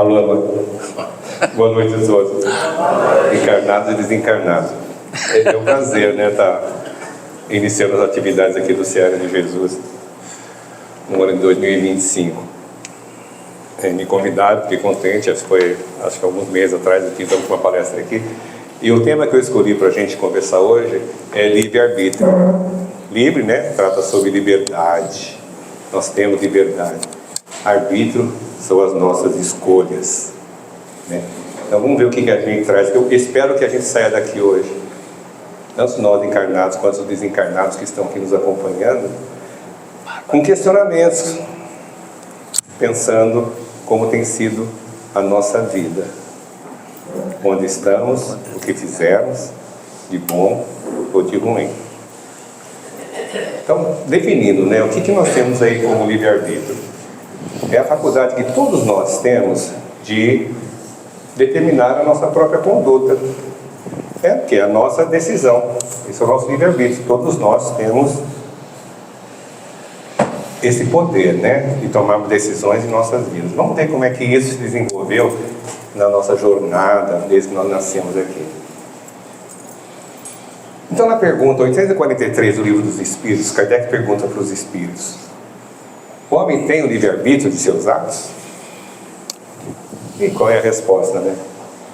Alô, alô. Boa noite a todos, encarnados e desencarnados. É um prazer, né, estar iniciando as atividades aqui do Seara de Jesus no ano de 2025. Me convidaram, fiquei contente, acho que alguns meses atrás aqui, estamos com uma palestra aqui. E o tema que eu escolhi para a gente conversar hoje é livre-arbítrio. Livre, né, trata sobre liberdade. Nós temos liberdade. Arbítrio são as nossas escolhas, né? Então vamos ver o que a gente traz. Eu espero que a gente saia daqui hoje, tanto nós encarnados quanto os desencarnados que estão aqui nos acompanhando, com questionamentos, pensando como tem sido a nossa vida, onde estamos, o que fizemos de bom ou de ruim. Então, definindo, né, o que nós temos aí como livre-arbítrio? É a faculdade que todos nós temos de determinar a nossa própria conduta. Que é a nossa decisão. Esse é o nosso livre-arbítrio. Todos nós temos esse poder, né, de tomar decisões em nossas vidas. Vamos ver como é que isso se desenvolveu na nossa jornada, desde que nós nascemos aqui. Então, na pergunta 843 do Livro dos Espíritos, Kardec pergunta para os Espíritos: o homem tem o livre-arbítrio de seus atos? E qual é a resposta, né?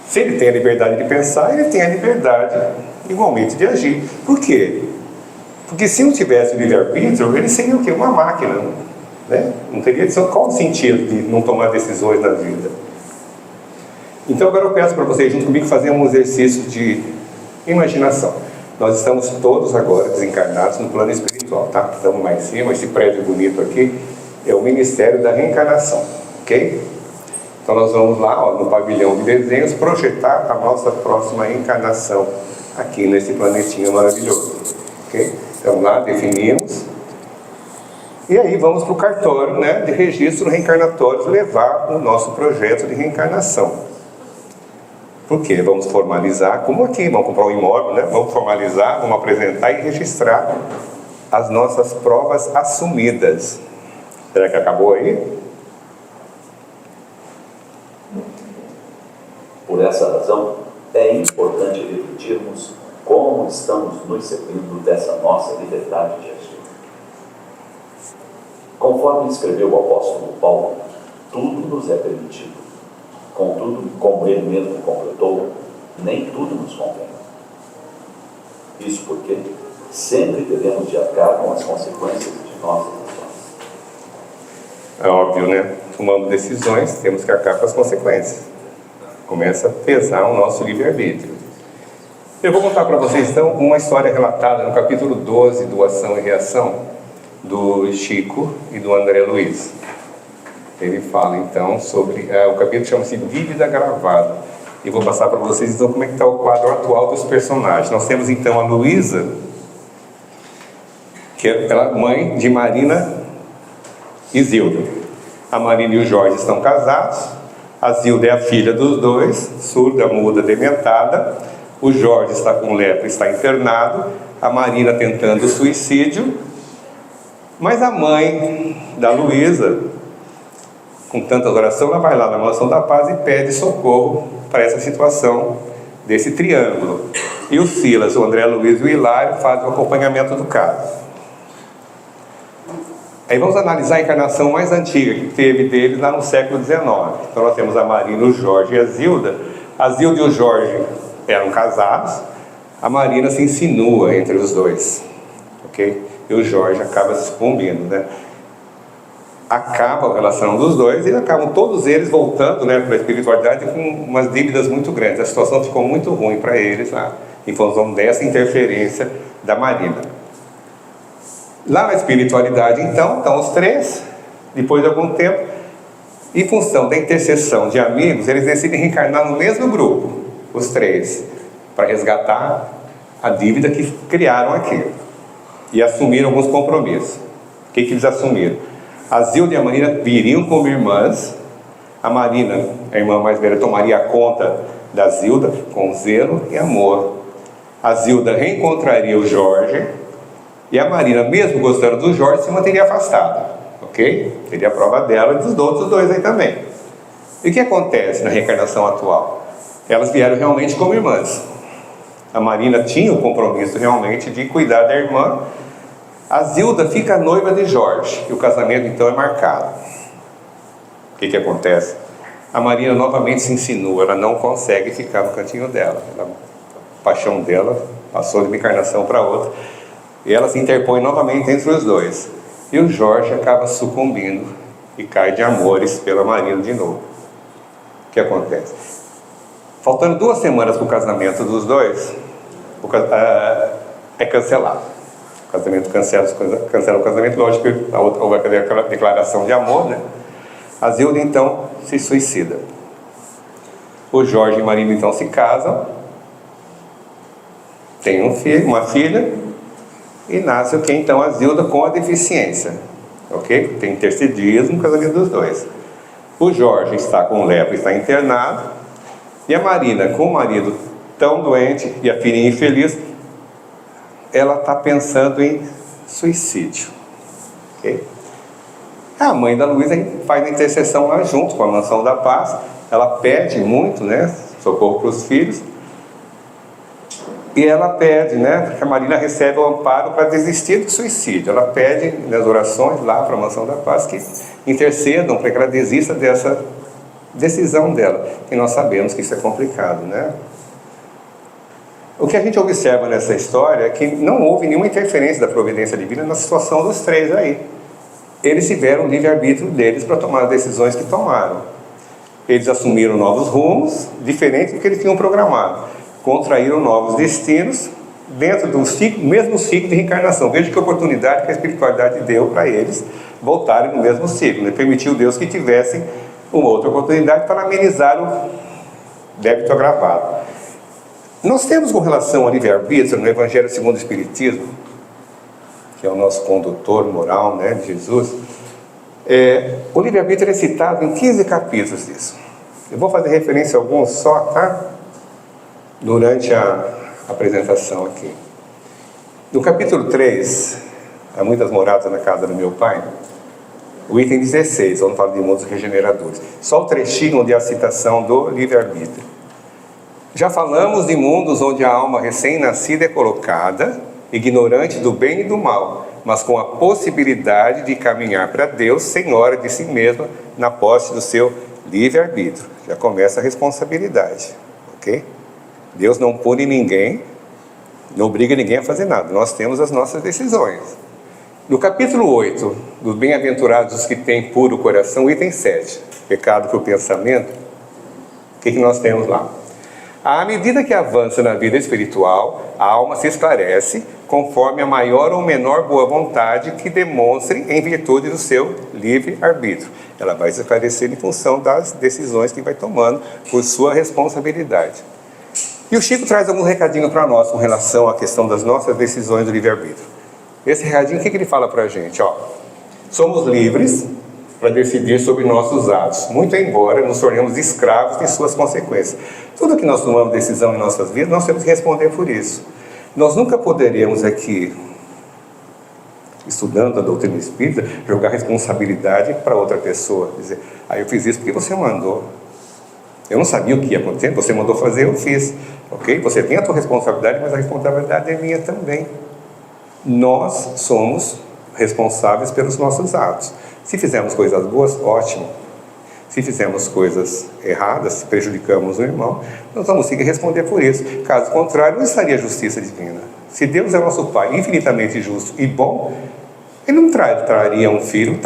Se ele tem a liberdade de pensar, ele tem a liberdade, igualmente, de agir. Por quê? Porque se não tivesse o livre-arbítrio, ele seria o quê? Uma máquina, né? Não teria qual o sentido de não tomar decisões na vida. Então, agora eu peço para vocês, junto comigo, fazer um exercício de imaginação. Nós estamos todos agora desencarnados no plano espiritual, tá? Estamos lá em cima, esse prédio bonito aqui é o Ministério da Reencarnação, ok? Então nós vamos lá, no pavilhão de desenhos, projetar a nossa próxima encarnação aqui nesse planetinha maravilhoso, ok? Então lá definimos, e aí vamos para o cartório, né, de registro reencarnatório, levar o nosso projeto de reencarnação. Por quê? Vamos formalizar, como aqui, vamos comprar um imóvel, né? Vamos formalizar, vamos apresentar e registrar as nossas provas assumidas. Será que acabou aí? Por essa razão, é importante refletirmos como estamos nos servindo dessa nossa liberdade de agir. Conforme escreveu o apóstolo Paulo, tudo nos é permitido. Contudo, como ele mesmo completou, nem tudo nos convém. Isso porque sempre devemos de arcar com as consequências de nossas ações. É óbvio, né? Tomando decisões, temos que arcar com as consequências. Começa a pesar o nosso livre-arbítrio. Eu vou contar para vocês, então, uma história relatada no capítulo 12 do Ação e Reação, do Chico e do André Luiz. Ele fala, então, sobre... o capítulo chama-se Dívida Gravada. E vou passar para vocês, então, como é que está o quadro atual dos personagens. Nós temos, então, a Luísa, que é a mãe de Marina e Zilda. A Marina e o Jorge estão casados. A Zilda é a filha dos dois, surda, muda, dementada. O Jorge está com lepra, está internado. A Marina tentando suicídio. Mas a mãe da Luísa, com tanta oração, ela vai lá na Mansão da Paz e pede socorro para essa situação desse triângulo. E o Silas, o André Luiz e o Hilário fazem o acompanhamento do caso. Aí vamos analisar a encarnação mais antiga que teve deles lá no século XIX. Então nós temos a Marina, o Jorge e a Zilda. A Zilda e o Jorge eram casados. A Marina se insinua entre os dois, ok? E o Jorge acaba se sucumbindo, né? Acaba a relação dos dois e acabam todos eles voltando, né, para a espiritualidade com umas dívidas muito grandes. A situação ficou muito ruim para eles lá, em função dessa interferência da Marina. Lá na espiritualidade, então, estão os três. Depois de algum tempo, em função da intercessão de amigos, eles decidem reencarnar no mesmo grupo, os três, para resgatar a dívida que criaram aqui e assumiram alguns compromissos. O que eles assumiram? A Zilda e a Marina viriam como irmãs. A Marina, a irmã mais velha, tomaria conta da Zilda com zelo e amor. A Zilda reencontraria o Jorge. E a Marina, mesmo gostando do Jorge, se manteria afastada, ok? Teria a prova dela e dos outros dois aí também. E o que acontece na reencarnação atual? Elas vieram realmente como irmãs. A Marina tinha o compromisso realmente de cuidar da irmã. A Zilda fica noiva de Jorge, e o casamento então é marcado. O que acontece? A Marina novamente se insinua, ela não consegue ficar no cantinho dela. A paixão dela passou de uma encarnação para outra, e ela se interpõe novamente entre os dois. E o Jorge acaba sucumbindo e cai de amores pela Marina de novo. O que acontece? Faltando 2 semanas para o casamento dos dois, é cancelado. O casamento cancela o casamento, lógico que a outra vai fazer aquela declaração de amor, né? A Zilda então se suicida. O Jorge e Marina então se casam, tem um filho, uma filha, e nasce o que então? A Zilda com a deficiência, ok? Tem intercedismo no casamento dos dois. O Jorge está com lepra, está internado, e a Marina, com o marido tão doente e a filha infeliz, ela está pensando em suicídio, ok? A mãe da Luísa faz a intercessão lá junto com a Mansão da Paz. Ela pede muito, né, socorro para os filhos. E ela pede, né, porque a Marina recebe o amparo para desistir do suicídio. Ela pede nas orações lá para a Mansão da Paz que intercedam para que ela desista dessa decisão dela. E nós sabemos que isso é complicado, né? O que a gente observa nessa história é que não houve nenhuma interferência da providência divina na situação dos 3 aí. Eles tiveram o livre-arbítrio deles para tomar as decisões que tomaram. Eles assumiram novos rumos, diferentes do que eles tinham programado. Contraíram novos destinos dentro do mesmo ciclo de reencarnação. Veja que oportunidade que a espiritualidade deu para eles voltarem no mesmo ciclo, né? Permitiu Deus que tivessem uma outra oportunidade para amenizar o débito agravado. Nós temos com relação ao livre-arbítrio no Evangelho segundo o Espiritismo, que é o nosso condutor moral, né, de Jesus, o livre-arbítrio é citado em 15 capítulos disso. Eu vou fazer referência a alguns só, tá? Durante a apresentação aqui. No capítulo 3, há muitas moradas na casa do meu pai, o item 16, onde fala de mundos regeneradores. Só o trechinho onde há a citação do livre-arbítrio. Já falamos de mundos onde a alma recém-nascida é colocada, ignorante do bem e do mal, mas com a possibilidade de caminhar para Deus, senhora de si mesma, na posse do seu livre-arbítrio. Já começa a responsabilidade, ok? Deus não pune ninguém, não obriga ninguém a fazer nada. Nós temos as nossas decisões. No capítulo 8, dos bem-aventurados os que têm puro coração, item 7, pecado que o pensamento, o que nós temos lá? À medida que avança na vida espiritual, a alma se esclarece conforme a maior ou menor boa vontade que demonstre em virtude do seu livre-arbítrio. Ela vai se esclarecer em função das decisões que vai tomando por sua responsabilidade. E o Chico traz algum recadinho para nós com relação à questão das nossas decisões do livre-arbítrio. Esse recadinho, o que ele fala para a gente? Somos livres para decidir sobre nossos atos, muito embora nos tornemos escravos de suas consequências. Tudo que nós tomamos decisão em nossas vidas, nós temos que responder por isso. Nós nunca poderíamos aqui, estudando a doutrina espírita, jogar responsabilidade para outra pessoa. Dizer, eu fiz isso porque você mandou. Eu não sabia o que ia acontecer, você mandou fazer, eu fiz. Ok? Você tem a sua responsabilidade, mas a responsabilidade é minha também. Nós somos responsáveis pelos nossos atos. Se fizermos coisas boas, ótimo. Se fizermos coisas erradas, se prejudicamos o irmão, nós vamos ter que responder por isso. Caso contrário, não estaria a justiça divina. Se Deus é nosso Pai infinitamente justo e bom, Ele não trataria um filho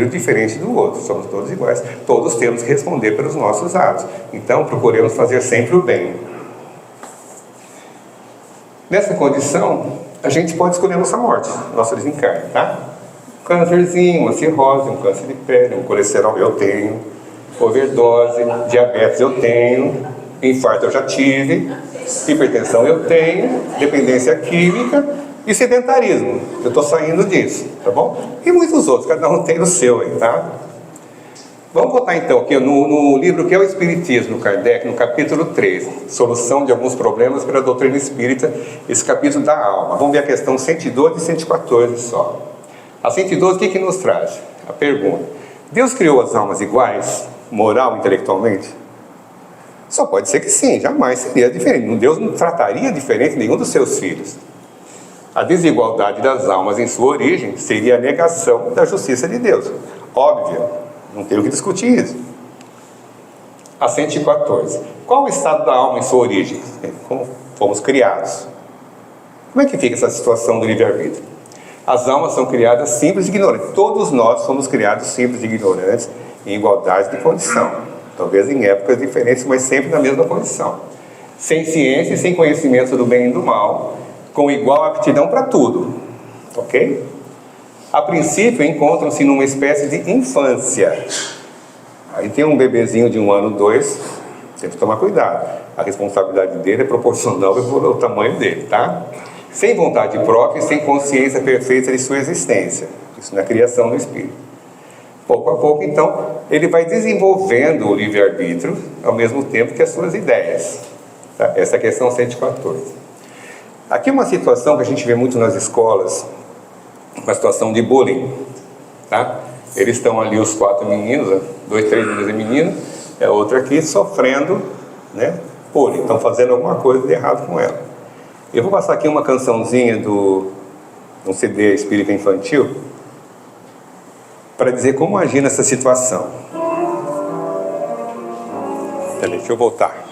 diferente do outro. Somos todos iguais. Todos temos que responder pelos nossos atos. Então, procuremos fazer sempre o bem. Nessa condição, a gente pode escolher a nossa morte, nosso desencarne, tá? Um câncerzinho, uma cirrose, um câncer de pele, um colesterol eu tenho, overdose, diabetes eu tenho, infarto eu já tive, hipertensão eu tenho, dependência química e sedentarismo. Eu estou saindo disso, tá bom? E muitos outros, cada um tem o seu aí, tá? Vamos botar então aqui no livro que é o Espiritismo, Kardec, no capítulo 3, Solução de alguns problemas pela doutrina espírita, esse capítulo da alma. Vamos ver a questão 112 e 114 só. A 112, o que nos traz? A pergunta: Deus criou as almas iguais? moral, intelectualmente? Só pode ser que sim, jamais seria diferente. Deus não trataria diferente nenhum dos seus filhos. A desigualdade das almas em sua origem seria a negação da justiça de Deus. Óbvio, não tem o que discutir isso. A 114. Qual o estado da alma em sua origem? Como fomos criados. Como é que fica essa situação do livre-arbítrio? As almas são criadas simples e ignorantes. Todos nós somos criados simples e ignorantes em igualdade de condição. Talvez em épocas diferentes, mas sempre na mesma condição. Sem ciência e sem conhecimento do bem e do mal, com igual aptidão para tudo. Ok? A princípio, encontram-se numa espécie de infância. Aí tem um bebezinho de 1 ano, 2, tem que tomar cuidado. A responsabilidade dele é proporcional ao tamanho dele, tá? Sem vontade própria e sem consciência perfeita de sua existência. Isso na criação do espírito. Pouco a pouco, então, ele vai desenvolvendo o livre-arbítrio ao mesmo tempo que as suas ideias. Tá? Essa é a questão 114. Aqui é uma situação que a gente vê muito nas escolas, uma situação de bullying. Tá? Eles estão ali, os 4 meninos, 2, 3 meninos e menino, é outra aqui sofrendo, né, bullying. Estão fazendo alguma coisa de errado com ela. Eu vou passar aqui uma cançãozinha do um CD espírita infantil para dizer como agir nessa situação. Peraí, deixa eu voltar.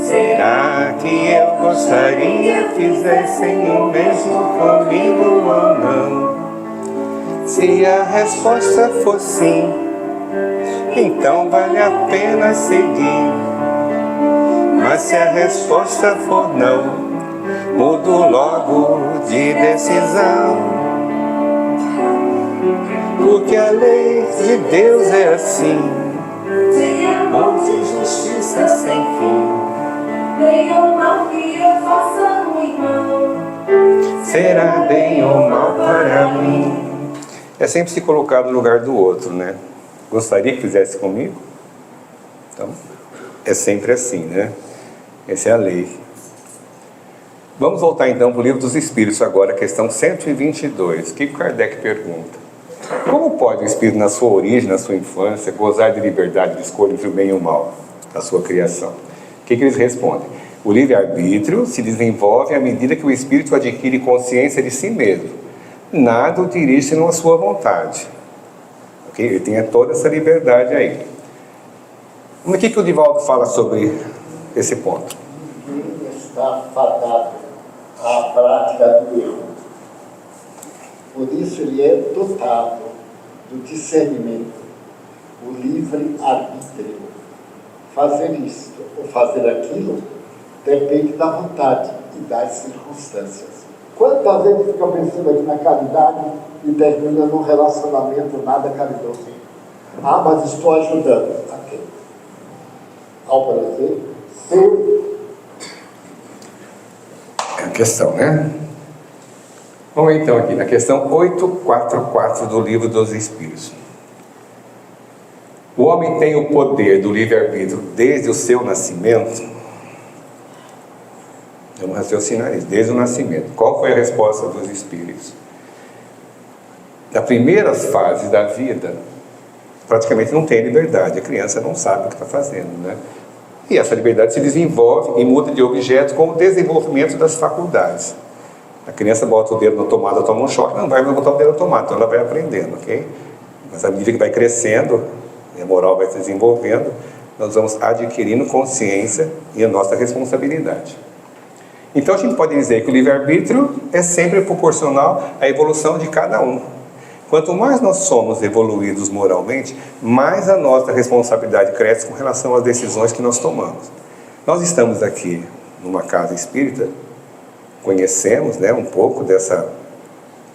Será que eu gostaria que fizessem o mesmo comigo ou não? Se a resposta for sim, então vale a pena seguir. Mas se a resposta for não, mudo logo de decisão. Porque a lei de Deus é assim, tem amor e justiça sem fim. Bem ou mal que eu faça no irmão, será bem ou mal para mim. É sempre se colocar no lugar do outro, né? Gostaria que fizesse comigo? Então, é sempre assim, né? Essa é a lei. Vamos voltar então para o Livro dos Espíritos agora, questão 122. O que Kardec pergunta? Como pode o espírito, na sua origem, na sua infância, gozar de liberdade de escolha entre o bem e o mal, na sua criação? O que eles respondem? O livre-arbítrio se desenvolve à medida que o espírito adquire consciência de si mesmo. Nada o dirige senão a sua vontade. Okay? Ele tem toda essa liberdade aí. O que o Divaldo fala sobre esse ponto? Ninguém está fadado à prática do erro. Por isso ele é dotado do discernimento, o livre-arbítrio. Fazer isto ou fazer aquilo depende da vontade e das circunstâncias. Quantas vezes fica pensando aqui na caridade e termina num relacionamento nada caridoso? Ah, mas estou ajudando. A quem? Ao prazer seu. É a questão, né? Vamos então aqui na questão 844 do Livro dos Espíritos. O homem tem o poder do livre-arbítrio desde o seu nascimento? Vamos raciocinar isso, desde o nascimento. Qual foi a resposta dos Espíritos? Nas primeiras fases da vida, praticamente não tem liberdade. A criança não sabe o que está fazendo, né? E essa liberdade se desenvolve e muda de objeto com o desenvolvimento das faculdades. A criança bota o dedo na tomada, toma um choque, não vai botar o dedo na tomada, então ela vai aprendendo, ok? Mas à medida que vai crescendo, a moral vai se desenvolvendo, nós vamos adquirindo consciência e a nossa responsabilidade. Então a gente pode dizer que o livre-arbítrio é sempre proporcional à evolução de cada um. Quanto mais nós somos evoluídos moralmente, mais a nossa responsabilidade cresce com relação às decisões que nós tomamos. Nós estamos aqui numa casa espírita, conhecemos, né, um pouco dessa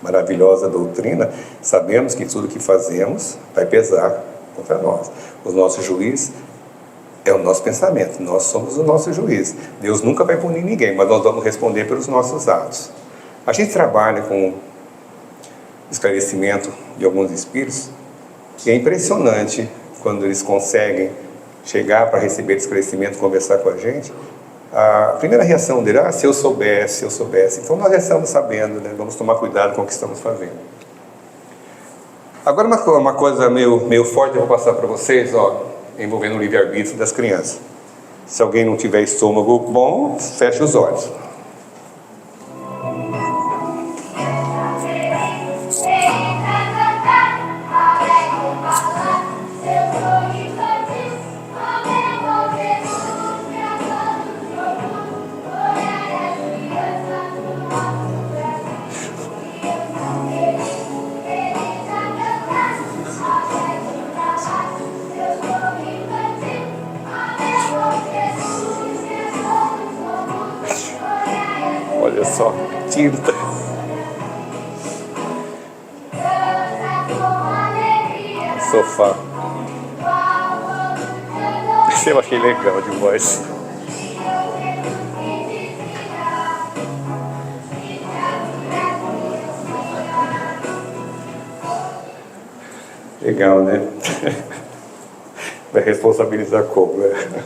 maravilhosa doutrina, sabemos que tudo que fazemos vai pesar contra nós. O nosso juiz é o nosso pensamento, nós somos o nosso juiz. Deus nunca vai punir ninguém, mas nós vamos responder pelos nossos atos. A gente trabalha com esclarecimento de alguns espíritos e é impressionante quando eles conseguem chegar para receber esclarecimento, conversar com a gente. A primeira reação dele é: se eu soubesse, se eu soubesse. Então nós já estamos sabendo, né? Vamos tomar cuidado com o que estamos fazendo. Agora uma coisa meio forte eu vou passar para vocês, envolvendo o livre-arbítrio das crianças. Se alguém não tiver estômago bom, feche os olhos. Olha só, tinta. Sofá. Esse eu achei legal de voz. Legal, né? Vai responsabilizar como, né?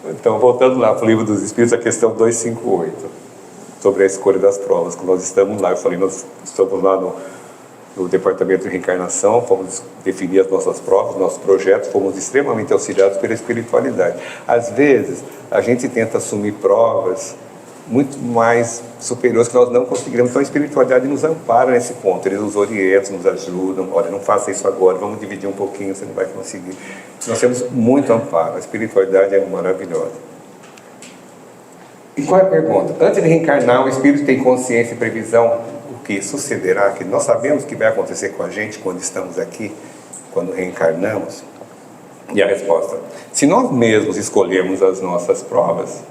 Então, voltando lá para o Livro dos Espíritos, a questão 258, sobre a escolha das provas, que nós estamos lá, eu falei, nós estamos lá no Departamento de Reencarnação, fomos definir as nossas provas, nossos projetos, fomos extremamente auxiliados pela espiritualidade. Às vezes, a gente tenta assumir provas muito mais superiores que nós não conseguiremos, então a espiritualidade nos ampara nesse ponto, eles nos orientam, nos ajudam: olha, não faça isso agora, vamos dividir um pouquinho, você não vai conseguir. Nós temos muito amparo, a espiritualidade é maravilhosa. E qual é a pergunta? Antes de reencarnar, o espírito tem consciência e previsão do que sucederá, que nós sabemos que vai acontecer com a gente quando estamos aqui, quando reencarnamos? E a resposta: se nós mesmos escolhermos as nossas provas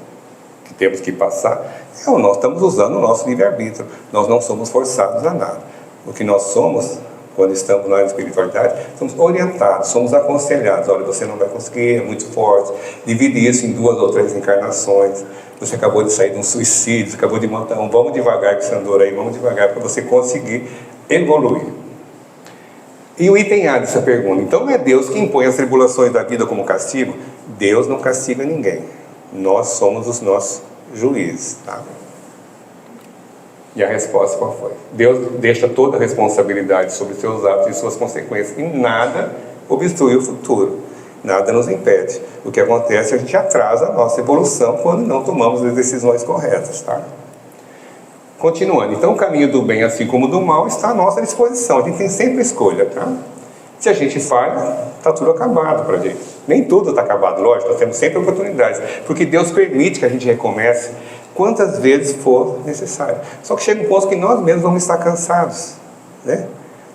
que temos que passar, nós estamos usando o nosso livre-arbítrio, nós não somos forçados a nada. O que nós somos, quando estamos na espiritualidade, somos orientados, somos aconselhados: olha, você não vai conseguir, é muito forte, divide isso em 2 ou 3 encarnações, você acabou de sair de um suicídio, você acabou de matar vamos devagar com esse andor aí, vamos devagar para você conseguir evoluir. E o item A dessa pergunta: então não é Deus que impõe as tribulações da vida como castigo? Deus não castiga ninguém, nós somos os nossos juízes, tá? E a resposta qual foi? Deus deixa toda a responsabilidade sobre seus atos e suas consequências, e nada obstrui o futuro, nada nos impede. O que acontece é que a gente atrasa a nossa evolução quando não tomamos as decisões corretas, tá? Continuando, então o caminho do bem, assim como do mal, está à nossa disposição, a gente tem sempre escolha, tá? Se a gente falha, está tudo acabado para a gente. Nem tudo está acabado, lógico, nós temos sempre oportunidades, porque Deus permite que a gente recomece quantas vezes for necessário. Só que chega um ponto que nós mesmos vamos estar cansados, né?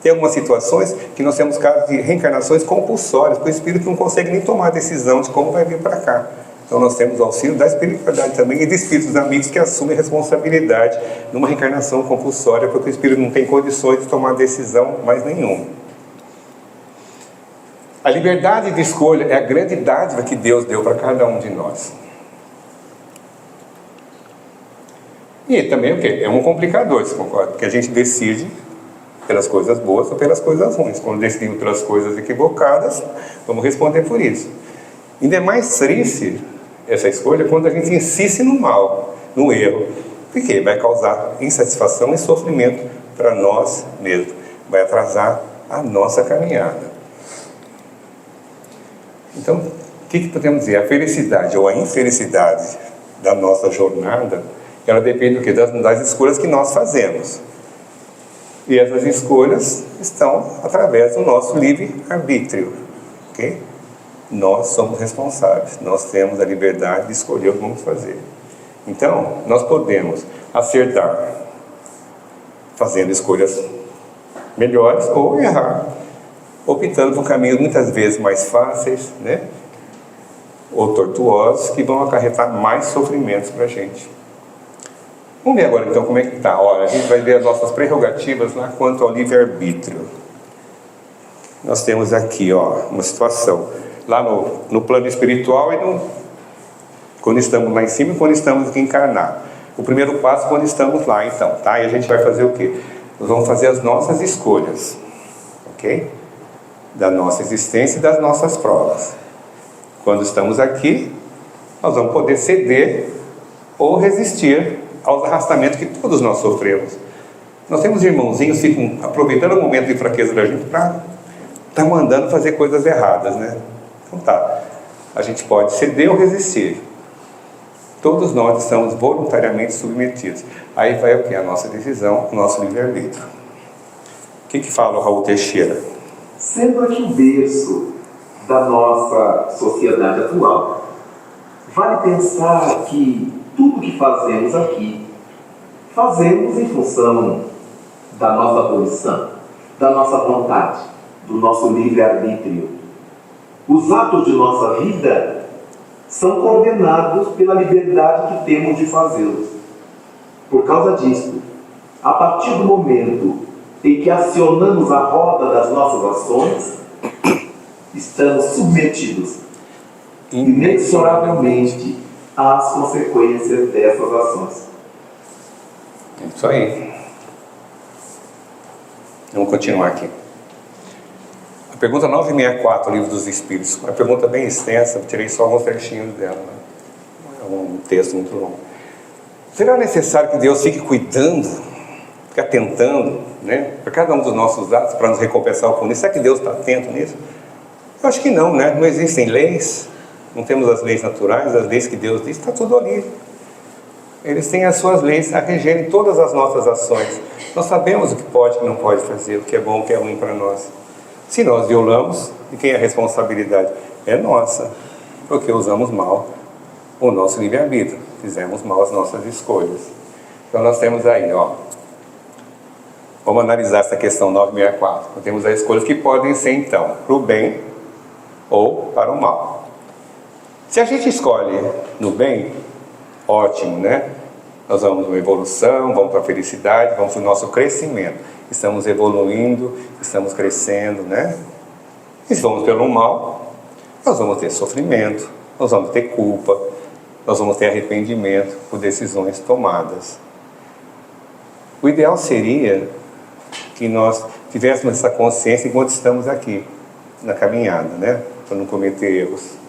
Tem algumas situações que nós temos casos de reencarnações compulsórias, porque o espírito não consegue nem tomar a decisão de como vai vir para cá. Então nós temos o auxílio da espiritualidade também e de espíritos amigos que assumem responsabilidade numa reencarnação compulsória, porque o espírito não tem condições de tomar decisão mais nenhuma. A liberdade de escolha é a grande dádiva que Deus deu para cada um de nós. E também o quê? É um complicador, você concorda? Porque a gente decide pelas coisas boas ou pelas coisas ruins. Quando decidimos pelas coisas equivocadas, vamos responder por isso. Ainda é mais triste essa escolha quando a gente insiste no mal, no erro, porque vai causar insatisfação e sofrimento para nós mesmos, vai atrasar a nossa caminhada. Então, o que podemos dizer? A felicidade ou a infelicidade da nossa jornada, ela depende do quê? Das escolhas que nós fazemos. E essas escolhas estão através do nosso livre-arbítrio, ok? Nós somos responsáveis, nós temos a liberdade de escolher o que vamos fazer. Então, nós podemos acertar fazendo escolhas melhores ou errar, optando por caminhos muitas vezes mais fáceis, né? Ou tortuosos, que vão acarretar mais sofrimentos para a gente. Vamos ver agora então como é que está. Olha, a gente vai ver as nossas prerrogativas lá quanto ao livre-arbítrio. Nós temos aqui, uma situação. Lá no plano espiritual e quando estamos lá em cima e quando estamos aqui encarnados. o primeiro passo quando estamos lá, então, tá? E a gente vai fazer o quê? Nós vamos fazer as nossas escolhas, ok? Da nossa existência e das nossas provas. Quando estamos aqui, nós vamos poder ceder ou resistir aos arrastamentos que todos nós sofremos. Nós temos irmãozinhos que ficam aproveitando o momento de fraqueza da gente para estar mandando fazer coisas erradas, né? Então tá, a gente pode ceder ou resistir. Todos nós estamos voluntariamente submetidos. Aí vai o que? A nossa decisão, o nosso livre-arbítrio. O que fala o Raul Teixeira? Sendo aqui o berço da nossa sociedade atual, vale pensar que tudo que fazemos aqui, fazemos em função da nossa volição, da nossa vontade, do nosso livre-arbítrio. Os atos de nossa vida são coordenados pela liberdade que temos de fazê-los. Por causa disso, a partir do momento em que acionamos a roda das nossas ações, estamos submetidos inexoravelmente às consequências dessas ações. É isso aí. Vamos continuar aqui. A pergunta 964, Livro dos Espíritos. Uma pergunta bem extensa, eu tirei só alguns trechinhos dela. Né? É um texto muito longo. Será necessário que Deus fique cuidando, fique atentando, né, para cada um dos nossos atos, para nos recompensar com isso? Será que Deus está atento nisso? Eu acho que não, né? Não existem leis, não temos as leis naturais, as leis que Deus diz, está tudo ali. Eles têm as suas leis a regerem todas as nossas ações. Nós sabemos o que pode e o que não pode fazer, o que é bom e o que é ruim para nós. Se nós violamos, de quem é a responsabilidade? É nossa, porque usamos mal o nosso livre-arbítrio, fizemos mal as nossas escolhas. Então nós temos aí, ó, vamos analisar essa questão 964. Nós temos as escolhas que podem ser, então, para o bem ou para o mal. Se a gente escolhe no bem, ótimo, né? Nós vamos para a evolução, vamos para a felicidade, vamos para o nosso crescimento. Estamos evoluindo, estamos crescendo, né? E se vamos pelo mal, nós vamos ter sofrimento, nós vamos ter culpa, nós vamos ter arrependimento por decisões tomadas. O ideal seria que nós tivéssemos essa consciência enquanto estamos aqui, na caminhada, né? Para não cometer erros.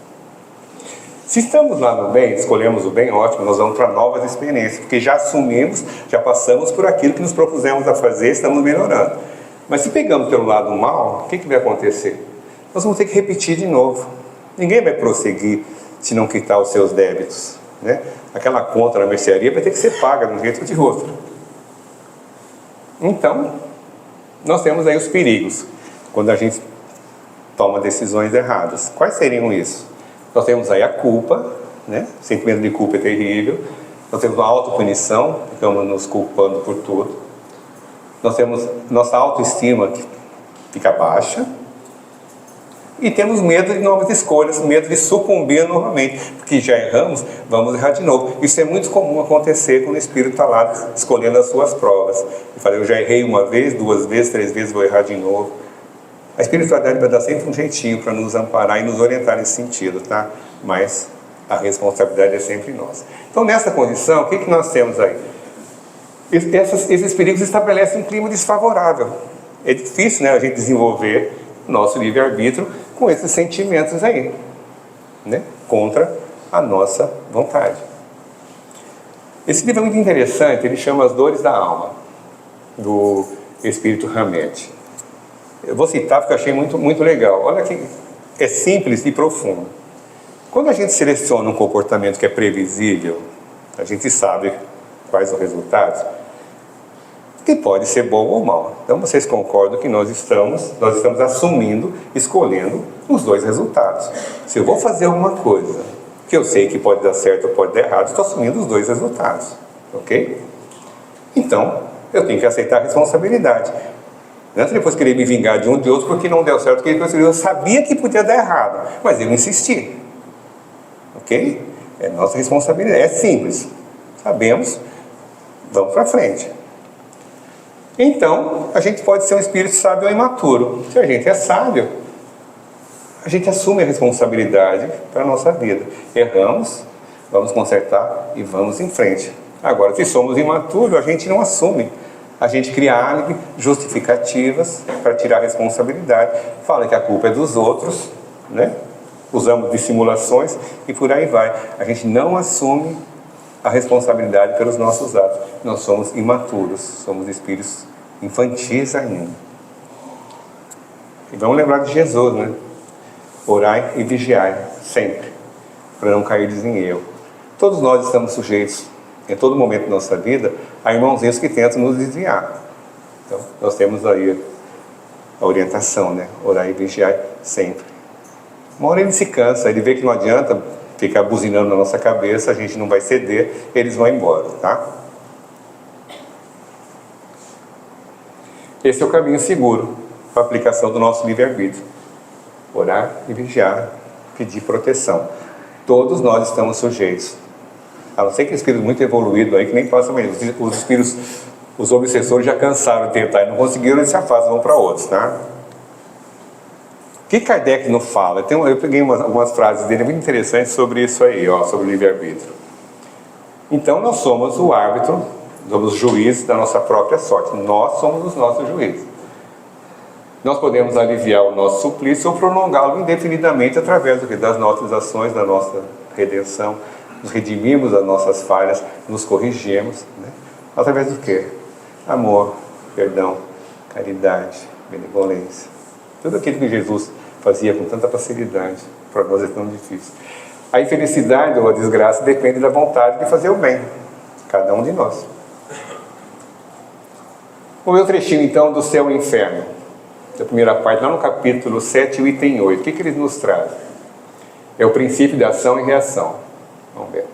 Se estamos lá no bem, escolhemos o bem, ótimo, nós vamos para novas experiências, porque já assumimos, já passamos por aquilo que nos propusemos a fazer, estamos melhorando. Mas se pegamos pelo lado mal, o que vai acontecer? Nós vamos ter que repetir de novo. Ninguém vai prosseguir se não quitar os seus débitos, né? Aquela conta na mercearia vai ter que ser paga de um jeito ou de outro. Então, nós temos aí os perigos, quando a gente toma decisões erradas. Quais seriam isso? Nós temos aí a culpa, né? O sentimento de culpa é terrível. Nós temos a autopunição, ficamos nos culpando por tudo. Nós temos nossa autoestima que fica baixa. E temos medo de novas escolhas, medo de sucumbir novamente, porque já erramos, vamos errar de novo. Isso é muito comum acontecer quando o espírito está lá escolhendo as suas provas. Eu falei, eu já errei uma vez, 2 vezes, 3 vezes, vou errar de novo. A espiritualidade vai dar sempre um jeitinho para nos amparar e nos orientar nesse sentido, tá? Mas a responsabilidade é sempre nossa. Então, nessa condição, o que nós temos aí? Esses perigos estabelecem um clima desfavorável. É difícil, né, a gente desenvolver o nosso livre-arbítrio com esses sentimentos aí, né? Contra a nossa vontade. Esse livro é muito interessante, ele chama As Dores da Alma, do Espírito Hamed. Eu vou citar porque eu achei muito, muito legal. Olha que é simples e profundo. Quando a gente seleciona um comportamento que é previsível, a gente sabe quais os resultados, que pode ser bom ou mal. Então vocês concordam que nós estamos assumindo, escolhendo os 2 resultados. Se eu vou fazer alguma coisa que eu sei que pode dar certo ou pode dar errado, estou assumindo os 2 resultados. Ok? Então, eu tenho que aceitar a responsabilidade. Não é depois querer me vingar de um de outro porque não deu certo, porque eu sabia que podia dar errado, mas eu insisti. Ok? É nossa responsabilidade, é simples. Sabemos, vamos para frente. Então, a gente pode ser um espírito sábio ou imaturo. Se a gente é sábio, a gente assume a responsabilidade para a nossa vida. Erramos, vamos consertar e vamos em frente. Agora, se somos imaturos, a gente não assume. A gente cria álibi, justificativas para tirar a responsabilidade. Fala que a culpa é dos outros, né? Usamos dissimulações e por aí vai. A gente não assume a responsabilidade pelos nossos atos. Nós somos imaturos, somos espíritos infantis ainda. E vamos lembrar de Jesus, né? Orai e vigiai sempre, para não cairdes em erro. Todos nós estamos sujeitos, em todo momento da nossa vida, a irmãozinhos que tentam nos desviar. Então, nós temos aí a orientação, né? Orai e vigiai sempre. Uma hora ele se cansa, ele vê que não adianta ficar buzinando na nossa cabeça, a gente não vai ceder, eles vão embora, tá? Esse é o caminho seguro para a aplicação do nosso livre-arbítrio. Orar e vigiar, pedir proteção. Todos nós estamos sujeitos. A não ser que espírito muito evoluído aí, que nem passa mais. Os espíritos, os obsessores já cansaram de tentar e não conseguiram, eles se afastam, vão para outros, tá? O que Kardec não fala? Eu peguei algumas frases dele muito interessantes sobre isso aí, ó, sobre o livre-arbítrio. Então, nós somos o árbitro, somos juízes da nossa própria sorte. Nós somos os nossos juízes. Nós podemos aliviar o nosso suplício ou prolongá-lo indefinidamente através das nossas ações, da nossa redenção. Nos redimimos das nossas falhas, nos corrigimos, né? Através do quê? Amor, perdão, caridade, benevolência. Tudo aquilo que Jesus fazia com tanta facilidade, para nós é tão difícil. A infelicidade ou a desgraça depende da vontade de fazer o bem, cada um de nós. O meu trechinho então do céu e inferno, da primeira parte, lá no capítulo 7, o item 8, o que eles nos trazem? É o princípio de ação e reação. Vamos ver.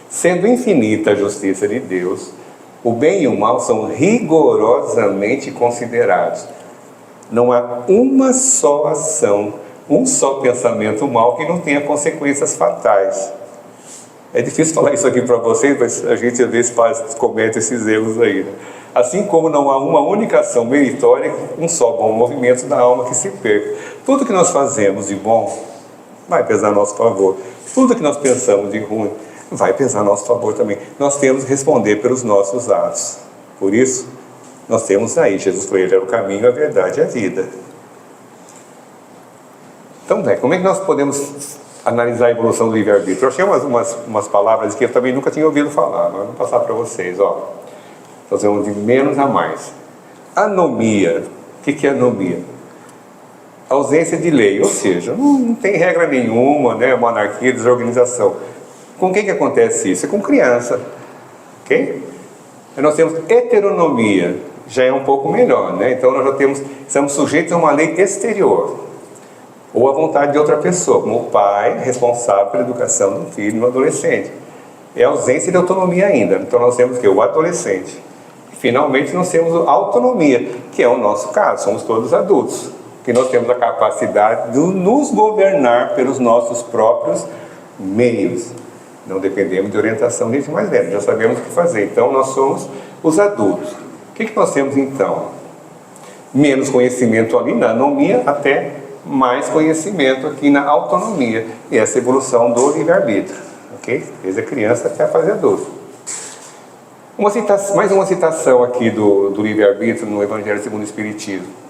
Sendo infinita a justiça de Deus, o bem e o mal são rigorosamente considerados. Não há uma só ação, um só pensamento mal que não tenha consequências fatais. É difícil falar isso aqui para vocês, mas a gente às vezes comete esses erros aí, né? Assim como não há uma única ação meritória, um só bom movimento da alma que se perca. Tudo que nós fazemos de bom vai pesar a nosso favor. Tudo que nós pensamos de ruim vai pesar a nosso favor também. Nós temos que responder pelos nossos atos. Por isso, nós temos aí, Jesus falou, ele é o caminho, a verdade e a vida. Então, como é que nós podemos analisar a evolução do livre-arbítrio? Eu achei umas palavras que eu também nunca tinha ouvido falar, mas vou passar para vocês, ó. Nós vamos de menos a mais. Anomia. O que é anomia? Ausência de lei, ou seja, não tem regra nenhuma, né? Uma anarquia, desorganização. Com quem que acontece isso? É com criança, ok? Nós temos heteronomia, já é um pouco melhor, né? Então nós já estamos sujeitos a uma lei exterior, ou à vontade de outra pessoa, como o pai responsável pela educação do filho no adolescente. É ausência de autonomia ainda, então nós temos que o adolescente. E, finalmente nós temos a autonomia, que é o nosso caso, somos todos adultos, que nós temos a capacidade de nos governar pelos nossos próprios meios. Não dependemos de orientação de gente mais velha, já sabemos o que fazer. Então nós somos os adultos. O que nós temos então? Menos conhecimento ali na anomia, até mais conhecimento aqui na autonomia. E essa evolução do livre-arbítrio, ok? Desde a criança até a fase adulta. Mais uma citação aqui do livre-arbítrio no Evangelho segundo o Espiritismo.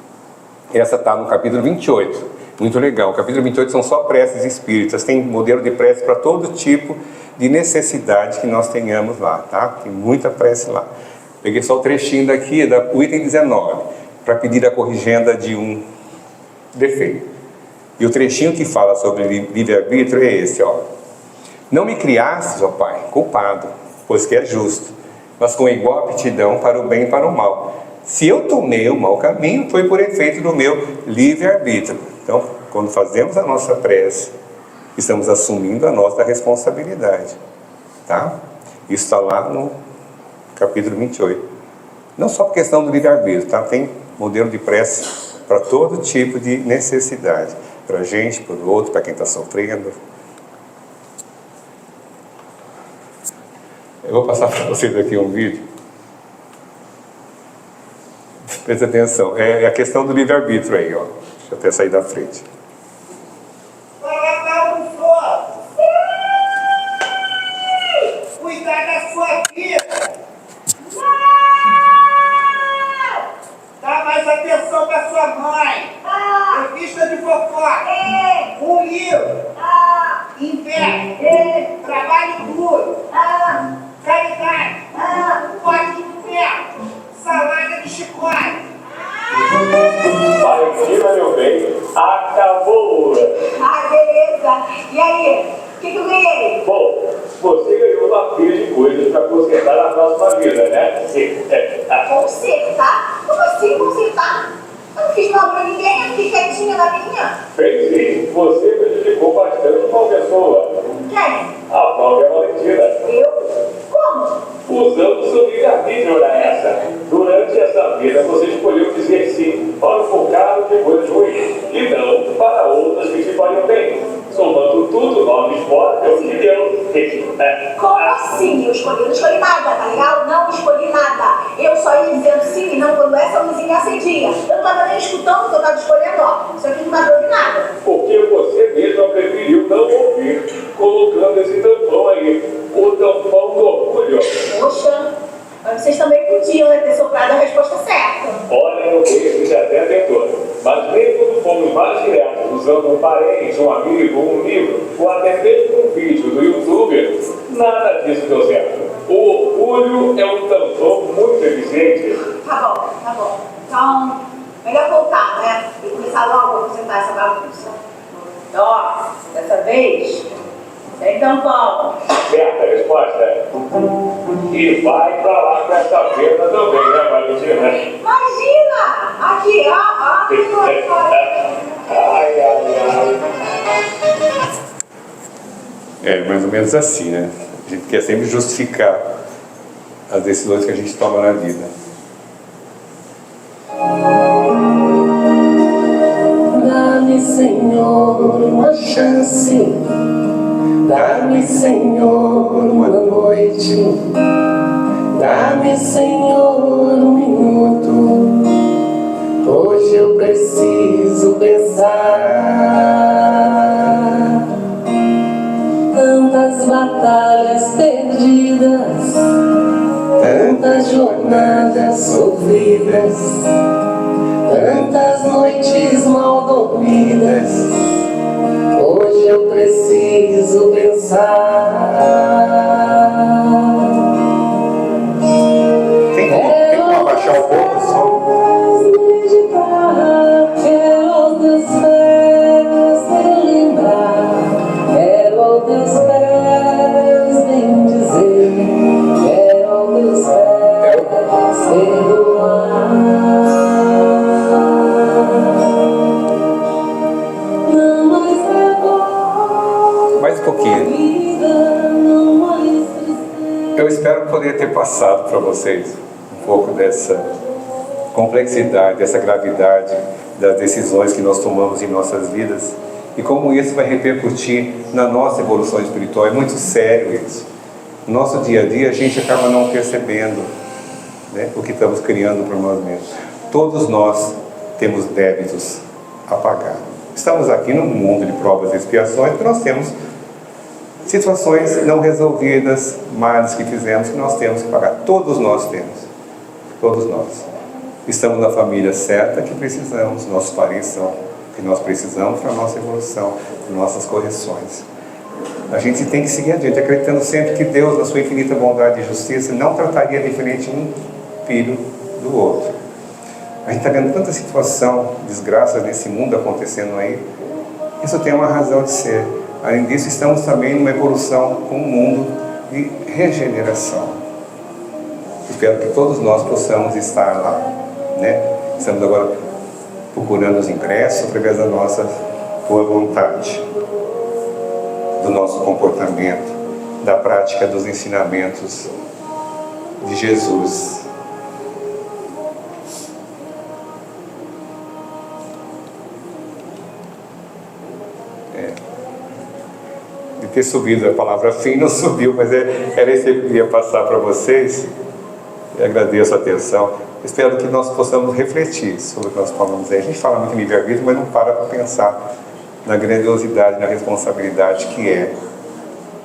Essa está no capítulo 28. Muito legal. O capítulo 28 são só preces espíritas. Tem modelo de prece para todo tipo de necessidade que nós tenhamos lá, tá? Tem muita prece lá. Peguei só o trechinho daqui, o item 19, para pedir a corrigenda de um defeito. E o trechinho que fala sobre livre-arbítrio é esse, ó. Não me criastes, ó Pai, culpado, pois que é justo, mas com igual aptidão para o bem e para o mal. Se eu tomei o mau caminho, foi por efeito do meu livre-arbítrio. Então, quando fazemos a nossa prece, estamos assumindo a nossa responsabilidade, tá? Isso está lá no capítulo 28. Não só por questão do livre-arbítrio, tá? Tem modelo de prece para todo tipo de necessidade. Para a gente, para o outro, para quem está sofrendo. Eu vou passar para vocês aqui um vídeo. Presta atenção. É a questão do livre-arbítrio aí, ó. Deixa eu até sair da frente. Cuidar da sua atenção pra sua mãe. Revista de fofoca. Um livro. Inverno. Trabalho duro. Caridade. Pote de ferro. Salada de chicote. Valentina, meu bem, acabou! Beleza. E aí? O que eu ganhei? Bom, você ganhou uma pilha de coisas para consertar na próxima vida, né? Consertar? Como assim consertar? Eu não fiz mal pra ninguém, eu fiquei quietinha na minha. Fez sim, você prejudicou bastante uma pessoa. Quem? A própria Valentina. Eu? Como? Usando seu livre-arbítrio na essa. Durante essa vida, você escolheu dizer sim para um bocado de coisas ruins e não para outras que te fariam bem. Somando tudo, 9 fora, deu o que deu. Como assim? Eu não escolhi nada, tá legal? Não escolhi nada. Eu só ia dizendo sim e não quando essa luzinha acendia. Eu não tava nem escutando o que eu tava escolhendo, ó. Isso aqui não vai pra ouvir nada. Porque você mesma preferiu não ouvir, colocando esse tampão aí. O tampão do orgulho. Poxa, mas vocês também podiam, né, ter soprado a resposta certa. Olha, eu vejo que até tentou. Mas nem quando fomos mais diretos, usando um parente, um amigo, um livro, ou até mesmo um vídeo do YouTube, nada disso deu certo. O orgulho é um tampão muito eficiente. Tá bom. Então, melhor voltar, né? E começar logo a apresentar essa bagunça. Ó, dessa vez, sem tampão. Certa resposta. E vai pra lá com essa perna também, né, Valentina? Imagina! Aqui, ó. Ai. É mais ou menos assim, né? A gente quer sempre justificar as decisões que a gente toma na vida. Dá-me, Senhor, uma chance. Dá-me, Senhor, uma noite. Dá-me, Senhor, um minuto. Hoje eu preciso pensar. Tantas batalhas perdidas, tantas jornadas sofridas, tantas noites mal dormidas. Hoje eu preciso pensar. Tem como abaixar um pouco o som? Quero aos teus pés relembrar, quero aos teus pés bendizer, quero aos teus pés perdoar. Não mais revolta, Mais um pouquinho. não mais tristeza. Eu espero poder ter passado para vocês um pouco dessa complexidade, dessa gravidade das decisões que nós tomamos em nossas vidas e como isso vai repercutir na nossa evolução espiritual. É muito sério isso. No nosso dia a dia a gente acaba não percebendo, né, o que estamos criando para nós mesmos. Todos nós temos débitos a pagar. Estamos aqui num mundo de provas e expiações porque nós temos situações não resolvidas, males que fizemos que nós temos que pagar. Todos nós temos. Todos nós. Estamos na família certa que precisamos, nossos parentes são que nós precisamos para a nossa evolução, para nossas correções. A gente tem que seguir adiante, acreditando sempre que Deus, na sua infinita bondade e justiça, não trataria diferente um filho do outro. A gente está vendo tanta situação, desgraças nesse mundo acontecendo aí. Isso tem uma razão de ser. Além disso, estamos também numa evolução com um mundo de regeneração. Espero que todos nós possamos estar lá, né? Estamos agora procurando os ingressos através da nossa boa vontade, do nosso comportamento, da prática dos ensinamentos de Jesus. De ter subido a palavra fim, não subiu, mas era isso que eu queria passar para vocês. E agradeço a atenção. Espero que nós possamos refletir sobre o que nós falamos aí. A gente fala muito em livre-arbítrio, mas não para pensar na grandiosidade, na responsabilidade que é.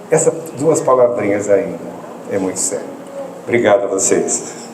Essas duas palavrinhas ainda é muito sério. Obrigado a vocês.